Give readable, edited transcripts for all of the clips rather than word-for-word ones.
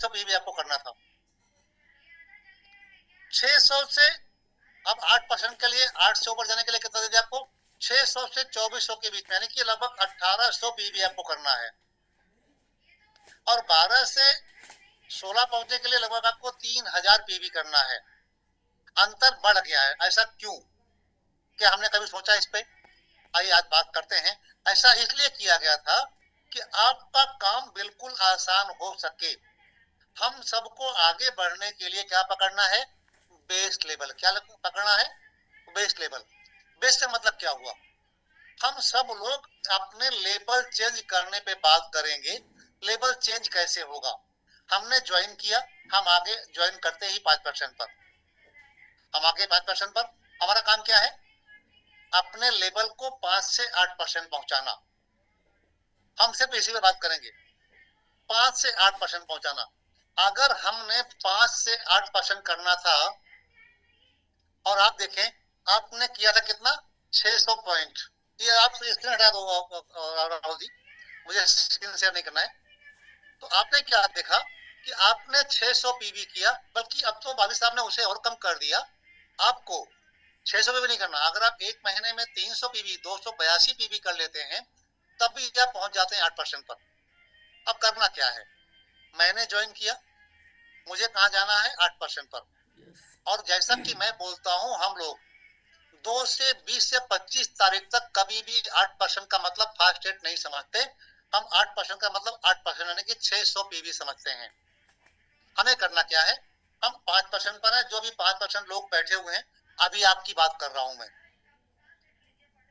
600 PV आपको करना था। 600 से अब 8% के लिए 8 से ऊपर जाने के लिए कितना दे दिया आपको? 600 से 2400 के बीच में, यानी कि लगभग 1800 पीवी आपको करना है। और 12 से 16 पहुंचने के लिए लगभग आपको 3000 पीवी करना है। अंतर बढ़ गया है, ऐसा क्यों? क्या हमने कभी सोचा इस पे? आइए आज बात करते हैं। ऐसा इसलिए किया गया था कि आपका काम बिल्कुल आसान हो सके। हम सबको आगे बढ़ने के लिए क्या पकड़ना है? Base level. क्या पकड़ना है? Base level. बेस से मतलब क्या हुआ? हम सब लोग अपने लेवल चेंज करने पे बात करेंगे। लेवल चेंज कैसे होगा? हमने ज्वाइन किया, हम आगे ज्वाइन करते ही 5% पर, हम आगे 5% पर। हमारा काम क्या है? अपने लेवल को 5 से 8% पहुंचाना। हम सिर्फ इसी पे बात करेंगे, 5 से 8% पहुंचाना। अगर हमने 5 से 8% करना था, और आप देखें आपने किया था कितना? 600 पॉइंट। ये आप स्क्रीन हटा दो राहुल जी, मुझे स्क्रीन शेयर नहीं करना है। तो आपने क्या देखा कि आपने 600 पीवी किया, बल्कि अब तो वालिद साहब ने उसे और कम कर दिया। आपको 600 पीवी नहीं करना। अगर आप एक महीने में 300 पीवी 282 पीवी कर लेते हैं, तब भी आप पहुंच जाते हैं 8% पर। अब करना क्या है? मैंने ज्वाइन किया, मुझे कहाँ जाना है? 8% पर। और जैसा कि मैं बोलता हूं, हम लोग 2 से 20 या 25 तारीख तक कभी भी 8% का मतलब फास्ट रेट नहीं समझते। हम 8% का मतलब 8% यानी कि 600 पीवी समझते हैं। हमें करना क्या है? हम 5% पर है। जो भी 5% लोग बैठे हुए हैं, अभी आपकी बात कर रहा हूं मैं।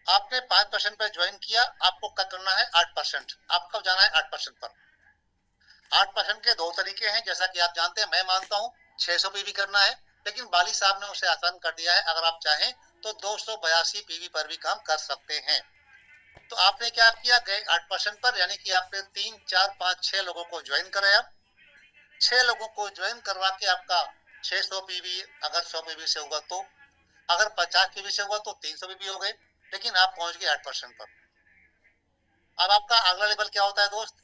आपने 5% पर ज्वाइन किया, आपको क्या करना है? 8%। आपको जाना है 8% पर। 8% के दो तरीके हैं, जैसा कि आप जानते हैं। मैं मानता हूं 600 पीवी करना है, लेकिन बाली साहब ने उसे आसान कर दिया है। अगर आप चाहें तो 282 पीवी पर भी काम कर सकते हैं। तो आपने क्या किया? गए 8% पर, यानी कि आपने 3 4 5 6 लोगों को ज्वाइन कराया। 6 लोगों को ज्वाइन करवा के आपका 600 पीवी, अगर 100 पीवी से हुआ तो, अगर 50 पीवी से हुआ तो 300 पीवी हो गए, लेकिन आप पहुंच गए 8% पर। अब आपका अगला लेवल क्या होता है दोस्त?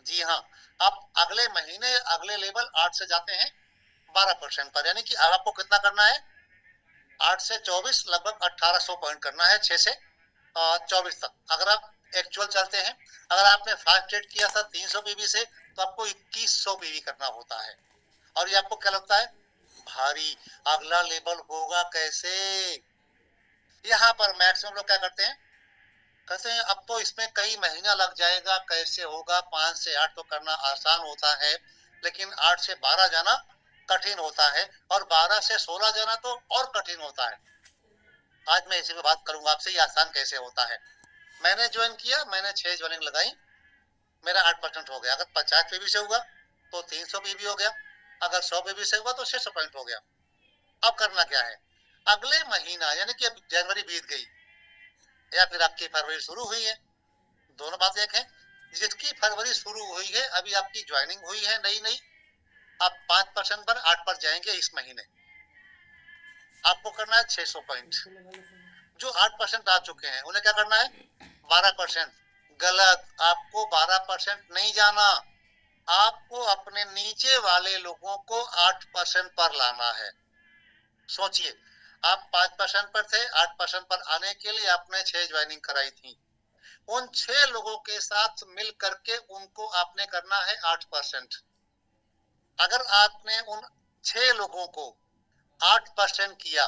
जी हाँ, आप अगले महीने अगले लेवल 8 से जाते हैं 12% पर, यानी कि अब आपको कितना करना है? 8 से 24, लगभग 1800 पॉइंट करना है 6 से 24 तक। अगर आप एक्चुअल चलते हैं, अगर आपने फास्ट ट्रेड किया था 300 पीवी से, तो आपको 2100 पीवी करना होता है। और ये आपको क्या लगता है? भारी। अगला लेवल होगा कैसे? यहाँ पर मैक्सिमम लोग क्या करते हैं? कहते हैं अब तो इसमें कई महीना लग जाएगा, कैसे होगा? 5 से 8 तो करना आसान होता है, लेकिन 8 से 12 जाना कठिन होता है, और 12 से 16 जाना तो और कठिन होता है। आज मैं इसी पे बात करूंगा आपसे, ये आसान कैसे होता है। मैंने ज्वाइन किया, मैंने 6 ज्वाइनिंग लगाई, मेरा 8% हो गया। अगर 50 पीवी से हुआ तो 300 पीवी हो गया, अगर 100 पीवी से हुआ तो 600 पॉइंट हो गया। अब करना क्या है? अगले महीना, यानी कि अब जनवरी बीत गई या फिर आपकी फरवरी शुरू हुई है, दोनों बातें एक है। जिसकी फरवरी शुरू हुई है, अभी आपकी ज्वाइनिंग हुई है नई नई, आप 5% पर 8 पर जाएंगे इस महीने। आपको करना है 600 पॉइंट। जो 8% आ चुके हैं उन्हें क्या करना है? 12%। गलत, आपको 12% नहीं जाना। आपको अपने नीचे वाले लोगों को 8% पर लाना है। सोचिए, आप 5% पर थे, 8% पर आने के लिए आपने 6 ज्वाइनिंग कराई थी। उन 6 लोगों के साथ मिल करके उनको आपने करना है 8%। अगर आपने उन 6 लोगों को 8% किया,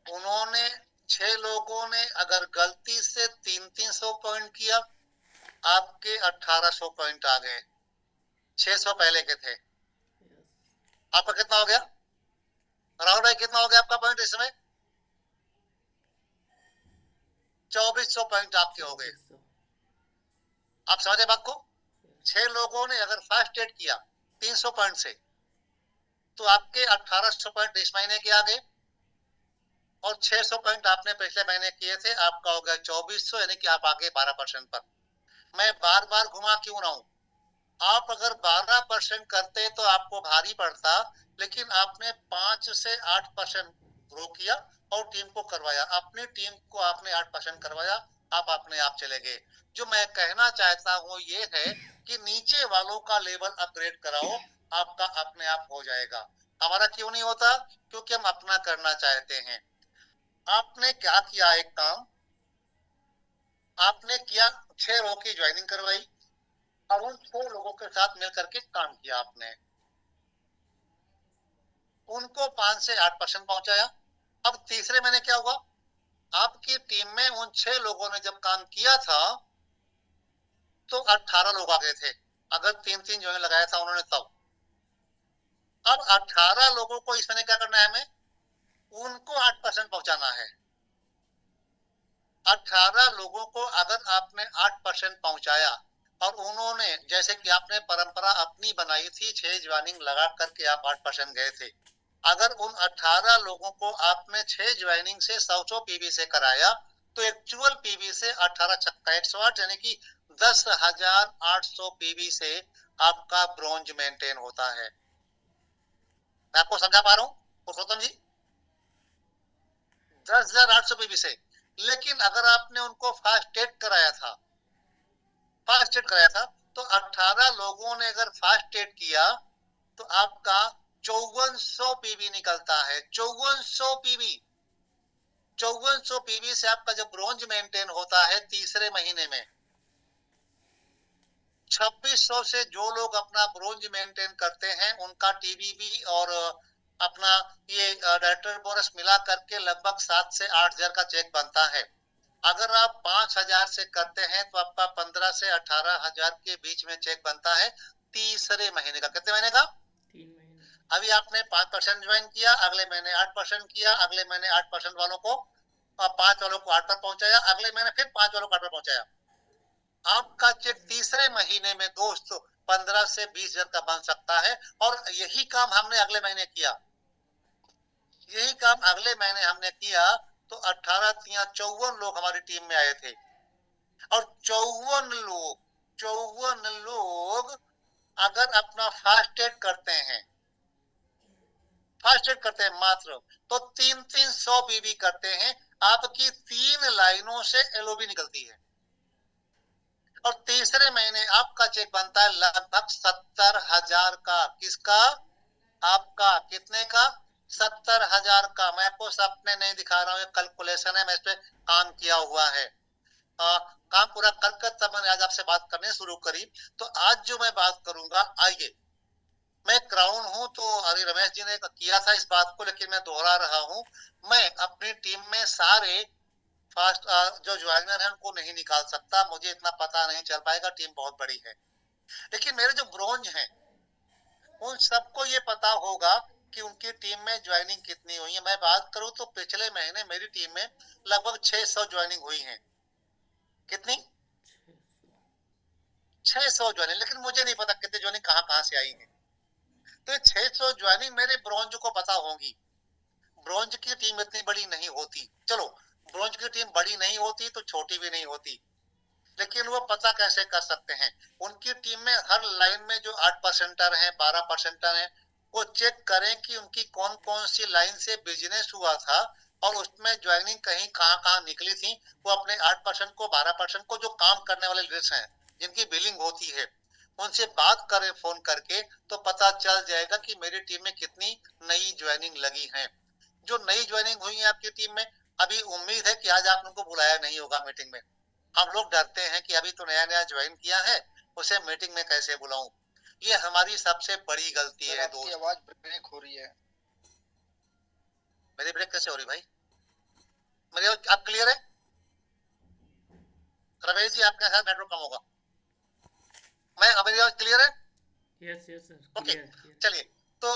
उन्होंने 6 लोगों ने अगर गलती से 300 पॉइंट किया, आपके 1800 पॉइंट आ गए। 600 पहले के थे। आपका कितना हो गया राहुल भाई? कितना हो गया आपका पॉइंट इस समय? 2400 पॉइंट आपके हो गए। आप समझे बात को? 6 लोगों ने अगर फर्स्ट एड किया 300 पॉइंट से, तो आपके 1800 पॉइंट इस महीने के आ गए, और 600 पॉइंट आपने पिछले महीने किए थे, आपका हो गया 2400, यानी कि आप आगे 12% पर। मैं बार बार घुमा क्यों रहा हूं? आप अगर 12% करते तो आपको भारी पड़ता, लेकिन आपने 5 से 8% ग्रो किया और टीम को करवाया। अपनी टीम को आपने 8% करवाया, आप अपने आप चले गए। जो मैं कहना चाहता हूं ये है कि नीचे वालों का लेवल अपग्रेड कराओ, आपका अपने आप हो जाएगा। हमारा क्यों नहीं होता? क्योंकि हम अपना करना चाहते हैं। आपने क्या किया? एक काम आपने किया, 6 लोगों की ज्वाइनिंग करवाई और उन 6 लोगों के साथ मिलकर के काम किया आपने, उनको 5 से 8% पहुंचाया। अब तीसरे महीने क्या हुआ? आपकी टीम में उन 6 लोगों ने जब काम किया था तो 18 लोग आ गए थे, अगर 3-3 जो लगाया था उन्होंने तब। अब 18 लोगों को इस महीने क्या करना है? हमें उनको 8% पहुंचाना है। 18 लोगों को अगर आपने 8% पहुंचाया और उन्होंने, जैसे कि आपने परंपरा अपनी बनाई थी 6 ज्वाइनिंग लगा करके आप 8% गए थे, अगर उन 18 लोगों को आपने 6 ज्वाइनिंग से 100 पीवी से कराया तो एक्चुअल पीवी से 18 छक्का 108 यानी कि 10,800 पीवी से आपका ब्रॉन्ज मेंटेन होता है। मैं आपको समझा पा रहा हूं पुरुषोत्तम जी? 10,800 पीवी से। लेकिन अगर आपने उनको फास्ट टेट कराया था, फास्ट टेट कराया था, तो 18 लोगों ने अगर फास्ट टेट किया तो आपका 5400 पीवी निकलता है। 5400 पीवी, 5400 पीवी से आपका जब ब्रॉन्ज मेंटेन होता है तीसरे महीने में, 2600 से जो लोग अपना ब्रॉन्ज मेंटेन करते हैं उनका टीबीबी और अपना ये डायरेक्टर बोनस मिला करके लगभग 7 से 8,000 का चेक बनता है। अगर आप 5,000 से करते हैं तो आपका 15 से 18,000 के बीच में चेक बनता है तीसरे महीने का। कितने महीने का? 3 महीने। अभी आपने 5% ज्वाइन किया, अगले महीने 8% किया, अगले महीने 8% वालों को 5 वालों को 8 पर पहुंचाया, अगले महीने फिर 5 वालों को 8 पर पहुंचाया। आपका चेक तीसरे महीने में दोस्त 15 से 20,000 का बन सकता है। और यही काम हमने अगले महीने किया, यही काम अगले महीने हमने किया तो 18 या 54 लोग हमारी टीम में आए थे और 54 लोग अगर अपना फास्ट एड करते हैं, फास्ट एड करते हैं मात्र, तो 300 पीवी करते हैं, आपकी 3 लाइनों से एलओबी निकलती है और तीसरे महीने आपका चेक बनता है लगभग 70,000 का। किसका? आपका। कितने का? 70,000 का। मैं आपको सपने नहीं दिखा रहा हूं, कैलकुलेशन है, मैं इस पे काम किया हुआ है। काम पूरा कर तब मैंने आज आपसे बात करने शुरू करी। तो आज जो मैं बात करूंगा, आइए, मैं क्राउन हूं तो अभी रमेश जी ने किया था इस बात को, लेकिन मैं दोहरा रहा हूं। मैं अपनी टीम में सारे फास्ट जो ज्वाइनर है उनको नहीं निकाल सकता, मुझे इतना पता नहीं चल पाएगा, टीम बहुत बड़ी है। लेकिन मेरे जो ब्रोंज हैं उन सबको ये पता होगा कि उनकी टीम में ज्वाइनिंग कितनी हुई है। मैं बात करूं तो पिछले महीने मेरी टीम में लगभग 600 ज्वाइनिंग हुई है। कितनी? 600 ज्वाइनिंग। लेकिन मुझे नहीं पता कितनी ज्वाइनिंग कहां से आई है। तो ये 600 ज्वाइनिंग मेरे ब्रोंज को पता होगी। ब्रोंज की टीम इतनी बड़ी नहीं होती, चलो ब्रोंज की टीम बड़ी नहीं होती तो छोटी भी नहीं होती, लेकिन वो पता कैसे कर सकते हैं? उनकी टीम में हर लाइन में जो 8%er हैं, 12%er हैं, वो चेक करें कि उनकी कौन कौन सी लाइन से बिजनेस हुआ था और उसमें ज्वाइनिंग कहीं कहां निकली थी। वो अपने 8% को, 12% को, जो काम करने वाले लीडर्स हैं जिनकी बिलिंग होती है, उनसे बात करें फोन करके, तो पता चल जाएगा कि मेरी टीम में कितनी नई ज्वाइनिंग लगी है। जो नई ज्वाइनिंग हुई है आपकी टीम में, अभी उम्मीद है कि आज आप उनको बुलाया नहीं होगा मीटिंग में। हम लोग डरते हैं कि अभी तो नया नया ज्वाइन किया है, उसे मीटिंग में कैसे बुलाऊं। ये हमारी सबसे बड़ी गलती है आपकी दोस्त। आवाज ब्रेक हो रही है। मेरी ब्रेक कैसे हो रही भाई? मेरी आवाज आप क्लियर है? रमेश जी आपके साथ नेटवर्क कम होगा। मेरी आवाज क्लियर है? Yes yes sir, okay, clear clear. चलिए। तो